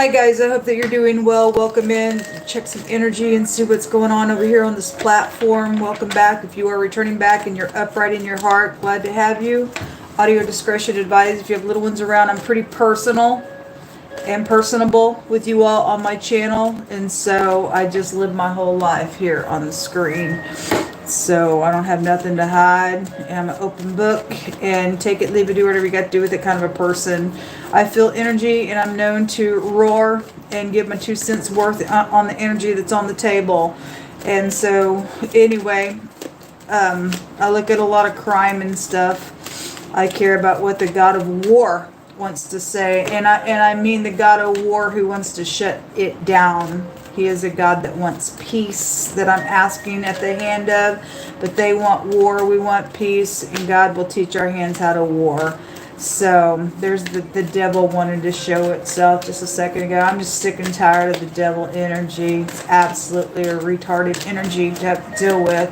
Hi guys, I hope that you're doing well. Welcome in. Check some energy and see what's going on over here on this platform. Welcome back. If you are returning back and you're upright in your heart, glad to have you. Audio discretion advised. If you have little ones around, I'm pretty personal and personable with you all on my channel, and so I just live my whole life here on the screen. So I don't have nothing to hide, and I'm an open book, and take it, leave it, do whatever you got to do with it kind of a person. I feel energy, and I'm known to roar and give my 2 cents worth on the energy that's on the table. And so anyway, I look at a lot of crime and stuff. I care about what the God of War wants to say, and I mean the God of War who wants to shut it down. He is a God that wants peace, that I'm asking at the hand of, but they want war, we want peace, and God will teach our hands how to war. So there's the devil wanted to show itself just a second ago. I'm just sick and tired of the devil energy. It's absolutely a retarded energy to have to deal with.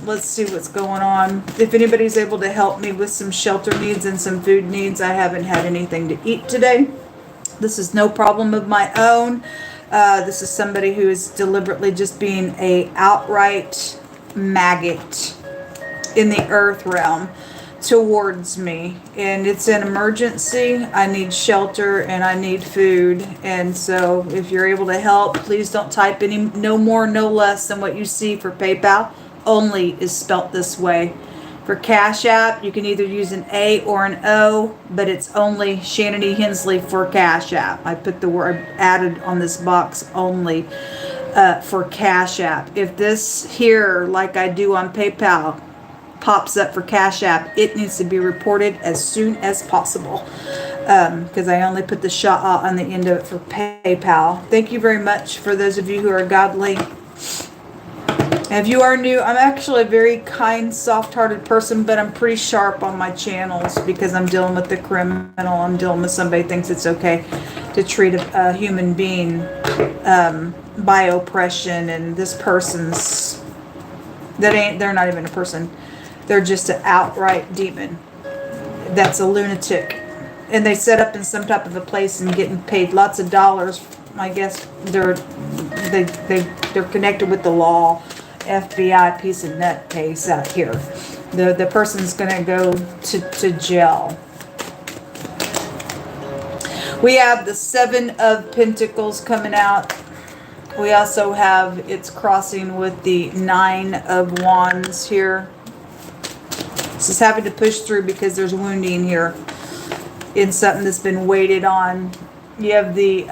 Let's see what's going on. If anybody's able to help me with some shelter needs and some food needs, I haven't had anything to eat today. This is no problem of my own. This is somebody who is deliberately just being a outright maggot in the earth realm towards me, and it's an emergency. I need shelter and I need food, and so if you're able to help, please don't type any no more no less than what you see for PayPal. Only is spelt this way. For Cash App, you can either use an A or an O, but it's only Shannon Hensley for Cash App. I put the word added on this box only for Cash App. If this here, like I do on PayPal, pops up for Cash App, it needs to be reported as soon as possible, because I only put the ShAhH on the end of it for PayPal. Thank you very much for those of you who are godly. If you are new, I'm actually a very kind, soft-hearted person, but I'm pretty sharp on my channels because I'm dealing with the criminal. I'm dealing with somebody who thinks it's okay to treat a human being by oppression, and this person's, they're not even a person. They're just an outright demon. That's a lunatic. And they set up in some type of a place and getting paid lots of dollars. I guess they're connected with the law. FBI piece of nut case out here. The person's gonna go to jail. We have the 7 of Pentacles coming out. We also have it's crossing with the 9 of Wands here. This is having to push through because there's wounding here in something that's been weighted on. You have the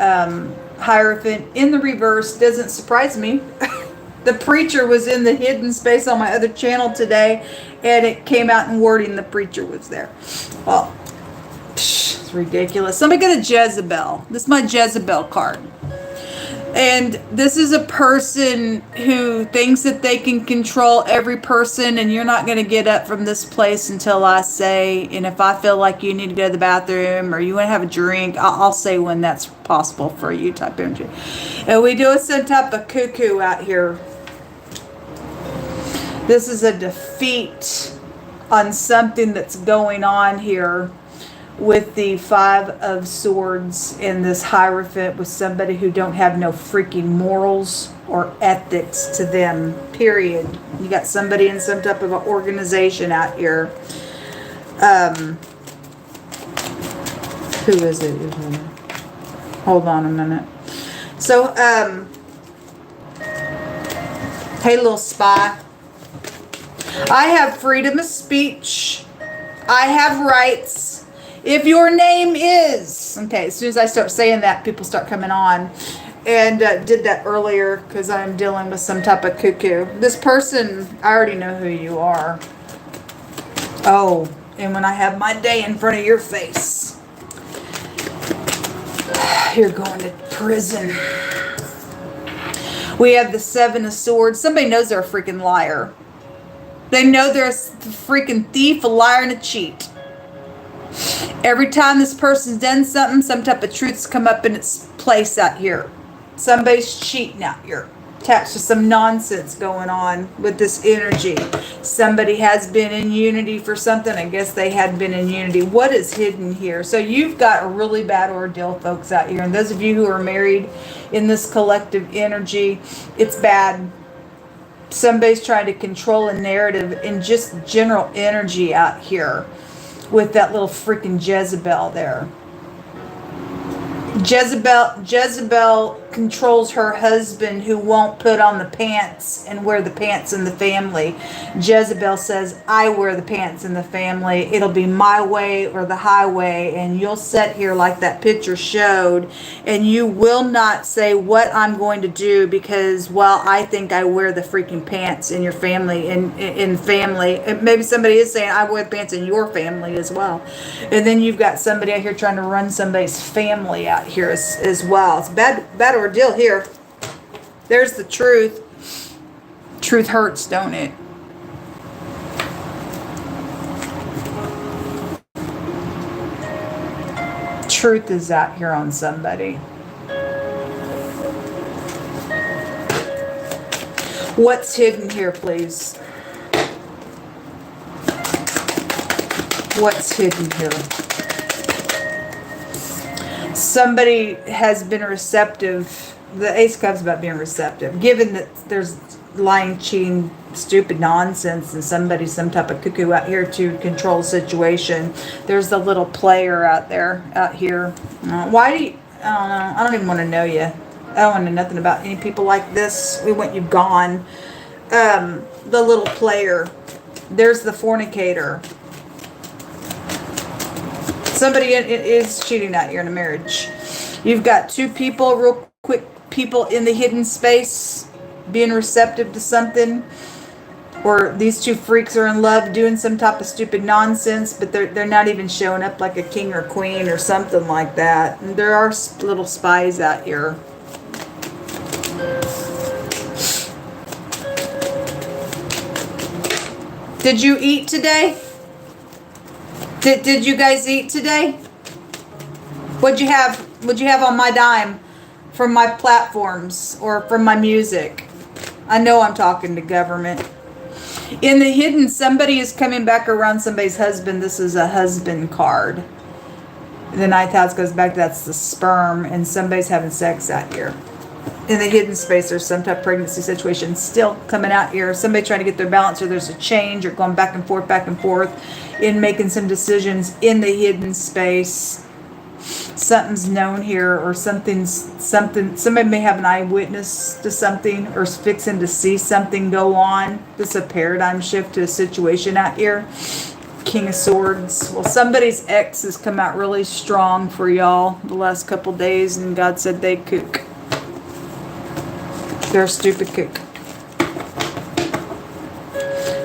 Hierophant in the reverse. Doesn't surprise me. The preacher was in the hidden space on my other channel today, and it came out in wording the preacher was there. Well, it's ridiculous. Somebody get a Jezebel. This is my Jezebel card. And this is a person who thinks that they can control every person, and you're not going to get up from this place until I say, and if I feel like you need to go to the bathroom or you want to have a drink, I'll say when that's possible for you type energy. And we do some type of cuckoo out here. This is a defeat on something that's going on here with the 5 of Swords and this Hierophant with somebody who don't have no freaking morals or ethics to them, period. You got somebody in some type of an organization out here. Who is it? Hold on a minute. So, hey little spy. I have freedom of speech. I have rights. If your name is... Okay, as soon as I start saying that, people start coming on. And did that earlier because I'm dealing with some type of cuckoo. This person, I already know who you are. Oh, and when I have my day in front of your face, you're going to prison. We have the 7 of Swords. Somebody knows they're a freaking liar. They know they're a freaking thief, a liar, and a cheat. Every time this person's done something, some type of truth's come up in its place out here. Somebody's cheating out here. attached to some nonsense going on with this energy. Somebody has been in unity for something. I guess they had been in unity. What is hidden here? So you've got a really bad ordeal, folks, out here. And those of you who are married in this collective energy, it's bad. Somebody's trying to control a narrative and just general energy out here with that little freaking Jezebel there. Jezebel controls her husband who won't put on the pants and wear the pants in the family. Jezebel says, I wear the pants in the family. It'll be my way or the highway. And you'll sit here like that picture showed. And you will not say what I'm going to do because, well, I think I wear the freaking pants in your family. In family. And maybe somebody is saying, I wear the pants in your family as well. And then you've got somebody out here trying to run somebody's family out here as well. It's bad ordeal here. There's the truth. Truth hurts, don't it? Truth is out here on somebody. What's hidden here, please? What's hidden here? Somebody has been receptive. The Ace of Cups about being receptive. Given that there's lying, cheating, stupid nonsense and somebody's some type of cuckoo out here to control the situation. There's the little player out here. Why do you, I don't know. I don't even want to know you. I don't want to know nothing about any people like this. We want you gone. The little player. There's the fornicator. Somebody is cheating out here in a marriage. You've got two people, real quick, people in the hidden space being receptive to something. Or these two freaks are in love doing some type of stupid nonsense, but they're not even showing up like a king or queen or something like that. And there are little spies out here. Did you eat today? Did you guys eat today? What'd you have on my dime from my platforms or from my music? I know I'm talking to government. In the hidden, somebody is coming back around somebody's husband. This is a husband card. The ninth house goes back, that's the sperm, and somebody's having sex out here. In the hidden space, there's some type of pregnancy situation still coming out here. Somebody trying to get their balance, or there's a change, or going back and forth in making some decisions in the hidden space. Something's known here, or something. Somebody may have an eyewitness to something, or is fixing to see something go on. This is a paradigm shift to a situation out here. King of Swords. Well, somebody's ex has come out really strong for y'all the last couple days, and God said they kook. They're a stupid kook.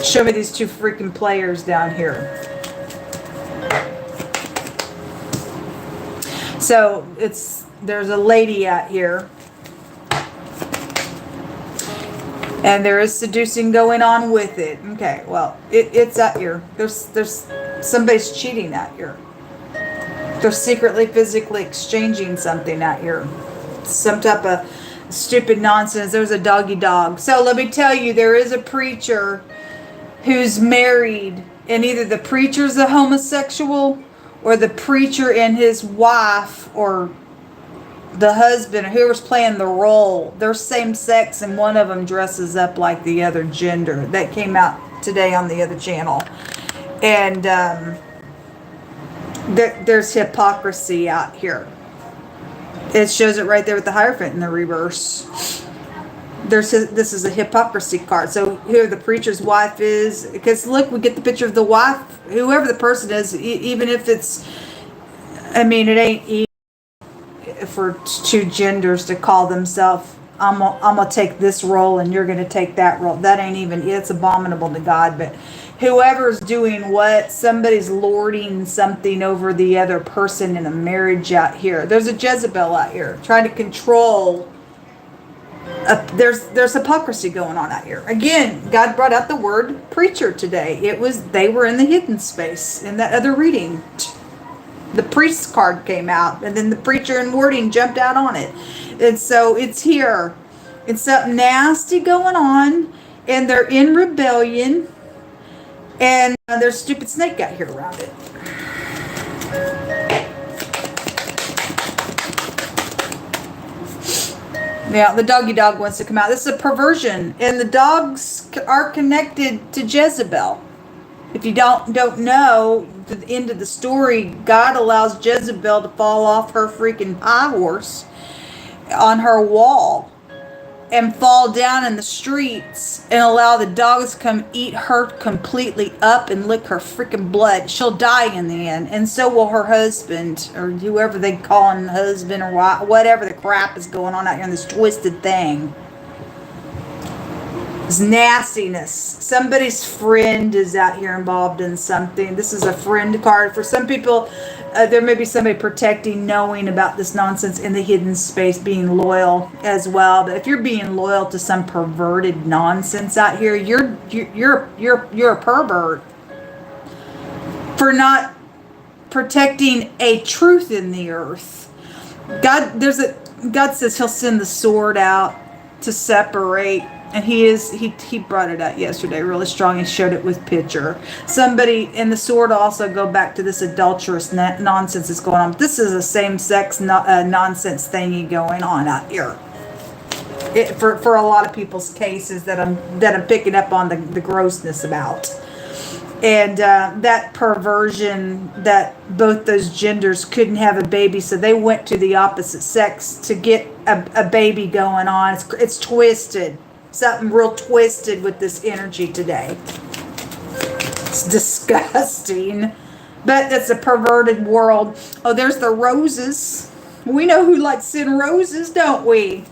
Show me these two freaking players down here. So there's a lady out here, and there is seducing going on with it. Okay, well, it's out here. There's somebody's cheating out here. They're secretly, physically exchanging something out here. Some type of stupid nonsense. There's a doggy dog. So let me tell you, there is a preacher who's married, and either the preacher's a homosexual, or the preacher and his wife, or the husband, or whoever's playing the role, they're same sex, and one of them dresses up like the other gender. That came out today on the other channel. And there's hypocrisy out here. It shows it right there with the Hierophant in the reverse. This is a hypocrisy card. So who the preacher's wife is, because look, we get the picture of the wife, whoever the person is, even if it's, I mean, it ain't easy for two genders to call themselves, I'm gonna take this role and you're gonna take that role. That ain't even, it's abominable to God. But whoever's doing what, somebody's lording something over the other person in a marriage out here. There's a Jezebel out here trying to control. There's hypocrisy going on out here. Again, God brought out the word preacher today. They were in the hidden space in that other reading. The priest card came out, and then the preacher and wording jumped out on it. And so it's here. It's something nasty going on, and they're in rebellion, and there's a stupid snake out here around it. Yeah, the doggy dog wants to come out. This is a perversion, and the dogs are connected to Jezebel. If you don't know the end of the story, God allows Jezebel to fall off her freaking high horse on her wall and fall down in the streets and allow the dogs to come eat her completely up and lick her freaking blood. She'll die in the end, and so will her husband, or whoever they call him, husband or whatever the crap is going on out here in this twisted thing. This nastiness. Somebody's friend is out here involved in something. This is a friend card. For some people, there may be somebody protecting, knowing about this nonsense in the hidden space, being loyal as well. But if you're being loyal to some perverted nonsense out here, you're a pervert for not protecting a truth in the earth. God says He'll send the sword out to separate. And he brought it out yesterday really strong and showed it with picture. Somebody, and the sword also go back to this adulterous nonsense that's going on. This is a same-sex nonsense thingy going on out here. For a lot of people's cases that I'm picking up on the grossness about. And that perversion that both those genders couldn't have a baby, so they went to the opposite sex to get a baby going on. It's twisted. Something real twisted with this energy today. It's disgusting. But that's a perverted world. Oh, there's the roses. We know who likes seeing roses, don't we?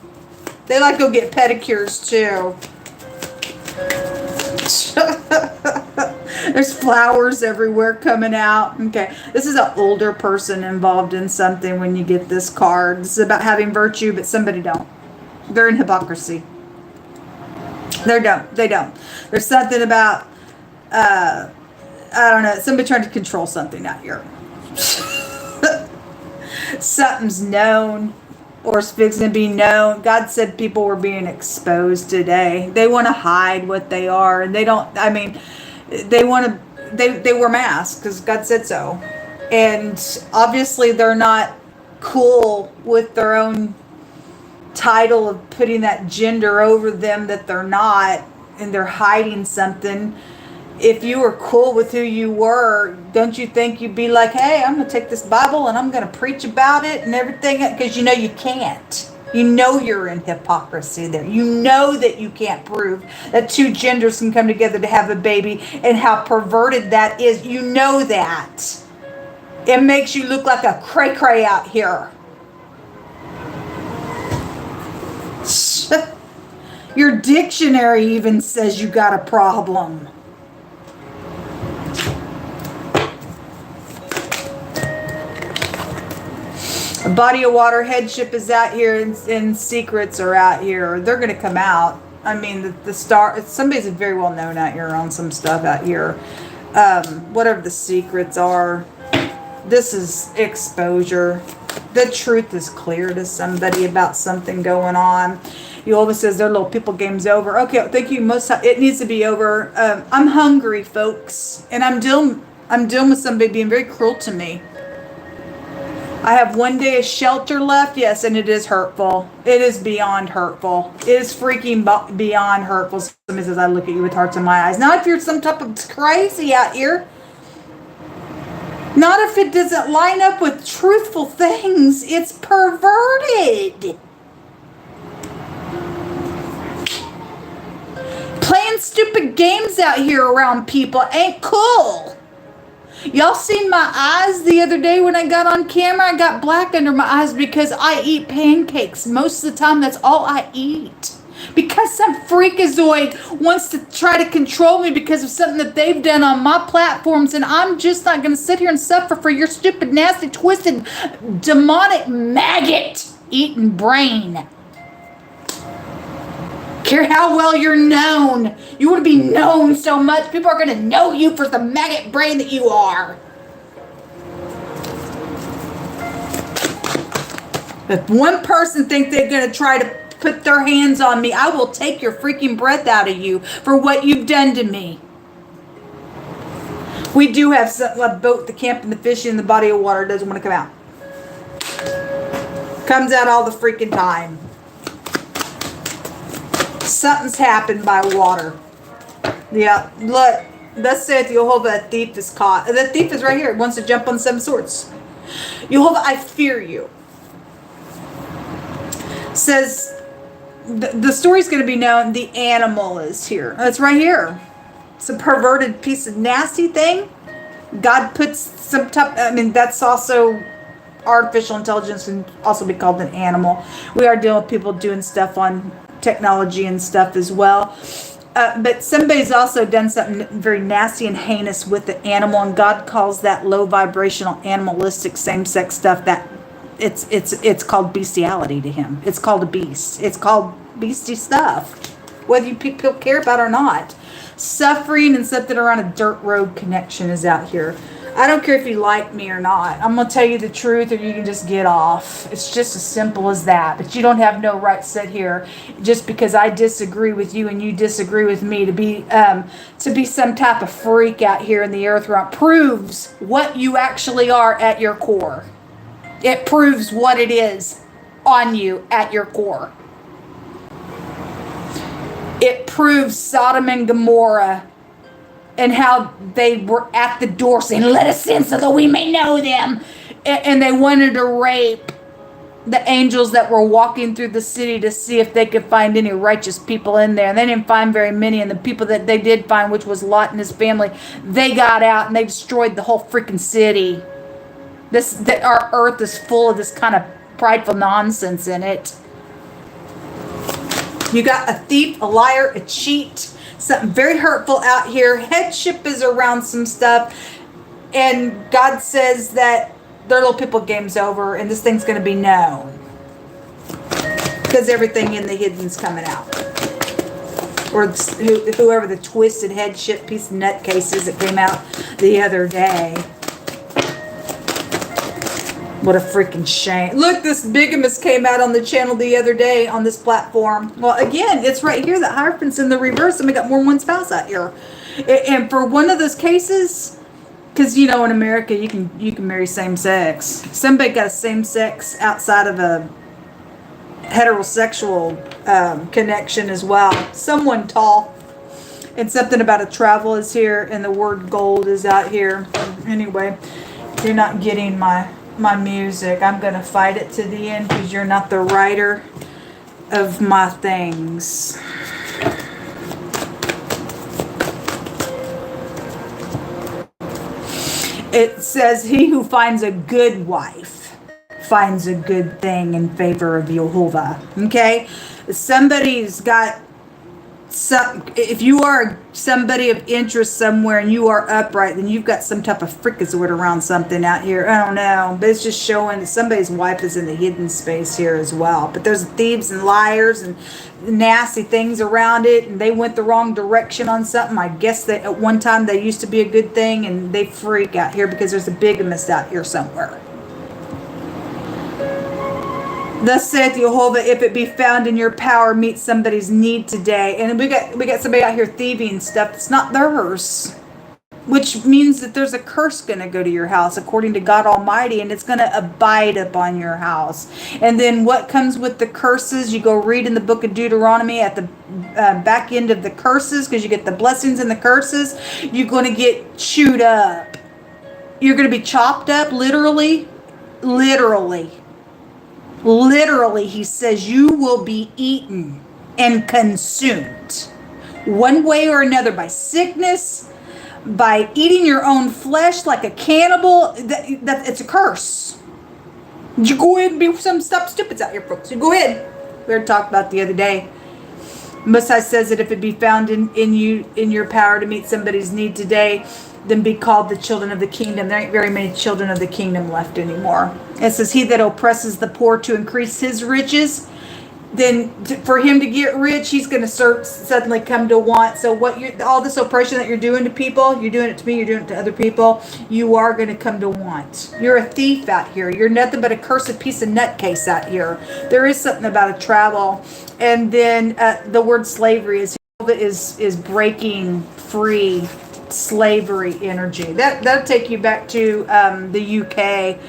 They like to go get pedicures too. There's flowers everywhere coming out. Okay, this is an older person involved in something when you get this card. This is about having virtue, but somebody don't. They're in hypocrisy. They don't. There's something about, I don't know, somebody trying to control something out here. Something's known or it's fixing to be known. God said people were being exposed today. They want to hide what they are, and they don't, I mean, they wear masks because God said so. And obviously they're not cool with their own title of putting that gender over them that they're not, and they're hiding something. If you were cool with who you were, don't you think you'd be like, hey, I'm going to take this Bible and I'm going to preach about it and everything? Because you know you can't. You know you're in hypocrisy there. You know that you can't prove that two genders can come together to have a baby, and how perverted that is. You know that. It makes you look like a cray-cray out here. Your dictionary even says you got a problem. A body of water headship is out here, and secrets are out here. They're going to come out. I mean, the star, somebody's very well known out here on some stuff out here. Whatever the secrets are, this is exposure. The truth is clear to somebody about something going on. Yola says their little people game's over. Okay, thank you. It needs to be over. I'm hungry, folks, and I'm dealing with somebody being very cruel to me. I have one day of shelter left, yes, and it is hurtful. It is beyond hurtful. It is freaking beyond hurtful. Somebody says, I look at you with hearts in my eyes. Not if you're some type of crazy out here. Not if it doesn't line up with truthful things. It's perverted. Playing stupid games out here around people ain't cool. Y'all seen my eyes the other day when I got on camera? I got black under my eyes because I eat pancakes. Most of the time, that's all I eat. Because some freakazoid wants to try to control me because of something that they've done on my platforms, and I'm just not going to sit here and suffer for your stupid, nasty, twisted, demonic, maggot-eating brain. Care how well you're known. You want to be known so much. People are going to know you for the maggot brain that you are. If one person thinks they're going to try to put their hands on me, I will take your freaking breath out of you for what you've done to me. We do have something like boat, the camp, and the fishing in the body of water doesn't want to come out. Comes out all the freaking time. Something's happened by water. Yeah, look. Thus saith Jehovah, a thief is caught. The thief is right here. It wants to jump on 7 swords. Jehovah, I fear you. Says, the story's going to be known. The animal is here. It's right here. It's a perverted piece of nasty thing. God puts some type, I mean, that's also artificial intelligence, can also be called an animal. We are dealing with people doing stuff on technology and stuff as well. But somebody's also done something very nasty and heinous with the animal, and God calls that low vibrational, animalistic, same-sex stuff, that it's called bestiality to him. It's called a beast. It's called beastie stuff, whether you people care about it or not. Suffering and something around a dirt road connection is out here. I don't care if you like me or not. I'm going to tell you the truth, or you can just get off. It's just as simple as that. But you don't have no right to sit here just because I disagree with you and you disagree with me to be some type of freak out here in the earth realm. Proves what you actually are at your core. It proves what it is on you at your core. It proves Sodom and Gomorrah and how they were at the door saying, let us in so that we may know them. And they wanted to rape the angels that were walking through the city to see if they could find any righteous people in there. And they didn't find very many. And the people that they did find, which was Lot and his family, they got out and they destroyed the whole freaking city. Our earth is full of this kind of prideful nonsense in it. You got a thief, a liar, a cheat, something very hurtful out here. Headship is around some stuff. And God says that their little people game's over and this thing's going to be known. Because everything in the hidden's coming out. Or whoever the twisted headship piece of nutcase is that came out the other day. What a freaking shame. Look, this bigamist came out on the channel the other day on this platform. Well, again, it's right here. The hierophant's in the reverse, and we got more than one spouse out here. And for one of those cases, because, you know, in America, you can marry same sex. Somebody got a same sex outside of a heterosexual connection as well. Someone tall. And something about a travel is here, and the word gold is out here. Anyway, you're not getting my music. I'm going to fight it to the end because you're not the writer of my things. It says, he who finds a good wife finds a good thing in favor of Jehovah. Okay? Somebody's got if you are somebody of interest somewhere and you are upright, then you've got some type of freakazoid around something out here. I don't know, but it's just showing that somebody's wife is in the hidden space here as well. But there's thieves and liars and nasty things around it, and they went the wrong direction on something. I guess that at one time they used to be a good thing, and they freak out here because there's a bigamist out here somewhere. Thus saith Jehovah, if it be found in your power, meet somebody's need today. And we got somebody out here thieving stuff that's not theirs. Which means that there's a curse going to go to your house according to God Almighty, and it's going to abide upon your house. And then what comes with the curses, you go read in the book of Deuteronomy at the back end of the curses, because you get the blessings and the curses, you're going to get chewed up. You're going to be chopped up, literally. Literally, he says you will be eaten and consumed one way or another by sickness, by eating your own flesh like a cannibal. That it's a curse. You go ahead and be some stuff stupids out here, folks. You go ahead. We already talked about the other day. Most High says that if it be found in your power to meet somebody's need today, then be called the children of the kingdom. There ain't very many children of the kingdom left anymore. It says, he that oppresses the poor to increase his riches, then for him to get rich, he's going to suddenly come to want. So all this oppression that you're doing to people, you're doing it to me, you're doing it to other people, you are going to come to want. You're a thief out here. You're nothing but a cursed piece of nutcase out here. There is something about a travel. And then the word slavery is breaking free slavery energy. That'll take you back to the UK.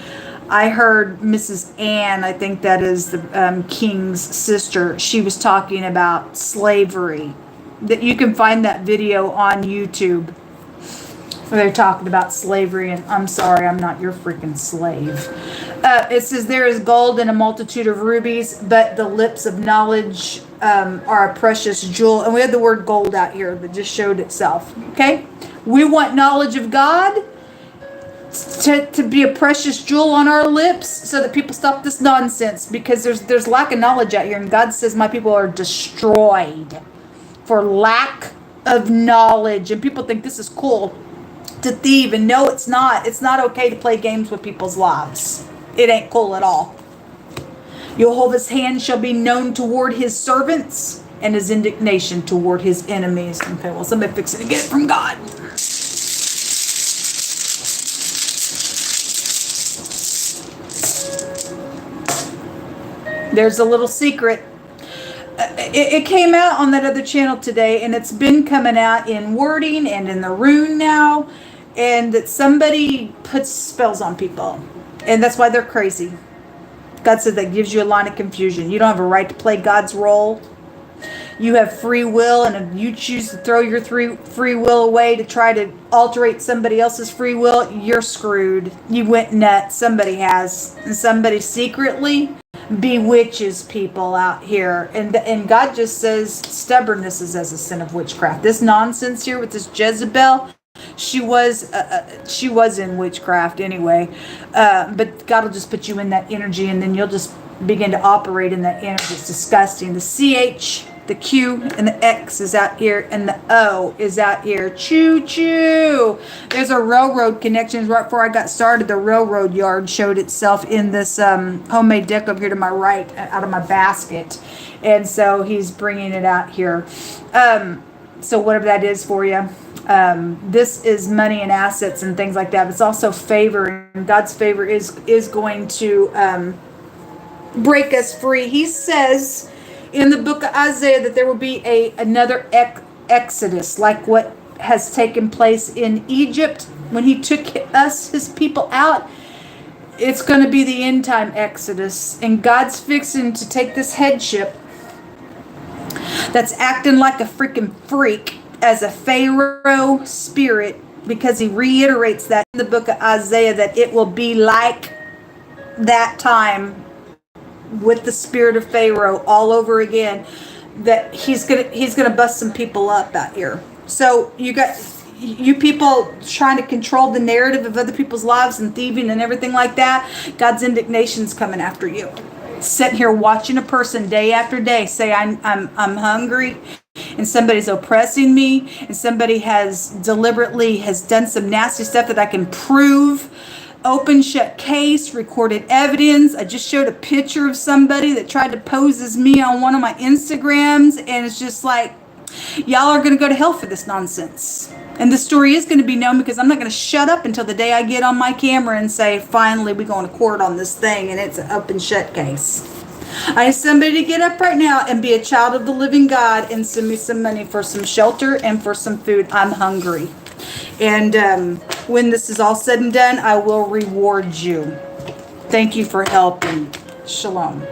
I heard Mrs. Ann, I think that is the king's sister. She was talking about slavery. That you can find that video on YouTube where they're talking about slavery, and I'm sorry, I'm not your freaking slave. It says there is gold in a multitude of rubies, but the lips of knowledge are a precious jewel. And we had the word gold out here that just showed itself. Okay, we want knowledge of God to be a precious jewel on our lips, so that people stop this nonsense, because there's lack of knowledge out here, and God says my people are destroyed for lack of knowledge. And people think this is cool to thieve, and no, it's not. It's not okay to play games with people's lives. It ain't cool at all. Jehovah's hand shall be known toward his servants, and his indignation toward his enemies. Okay, well, somebody fix it to get it from God. There's a little secret. It came out on that other channel today, and it's been coming out in wording and in the rune now, and that somebody puts spells on people, and that's why they're crazy. God said that gives you a line of confusion. You don't have a right to play God's role. You have free will, and if you choose to throw your free will away to try to alterate somebody else's free will, you're screwed. You went nuts. Somebody has, and somebody secretly bewitches people out here, and God just says stubbornness is as a sin of witchcraft. This nonsense here with this Jezebel, she was in witchcraft anyway, but God will just put you in that energy, and then you'll just begin to operate in that energy. It's disgusting. The CH, the Q, and the X is out here, and the O is out here. Choo choo. There's a railroad connection. Right before I got started, the railroad yard showed itself in this homemade deck over here to my right, out of my basket, and so he's bringing it out here. So whatever that is for you. This is money and assets and things like that. But it's also favor, and God's favor is going to break us free. He says in the book of Isaiah that there will be another exodus, like what has taken place in Egypt when he took his people out. It's going to be the end time exodus, and God's fixing to take this headship that's acting like a freaking freak as a Pharaoh spirit, because he reiterates that in the book of Isaiah that it will be like that time with the spirit of Pharaoh all over again, that he's gonna bust some people up out here. So you got you people trying to control the narrative of other people's lives and thieving and everything like that. God's indignation's coming after you. Sitting here watching a person day after day say I'm hungry, and somebody's oppressing me, and somebody has done some nasty stuff that I can prove. Open shut case, recorded evidence. I just showed a picture of somebody that tried to pose as me on one of my Instagrams, and it's just like, y'all are going to go to hell for this nonsense. And the story is going to be known, because I'm not going to shut up until the day I get on my camera and say, finally, we're going to court on this thing, and it's an open shut case. I need somebody to get up right now and be a child of the living God and send me some money for some shelter and for some food. I'm hungry. And when this is all said and done, I will reward you. Thank you for helping. Shalom.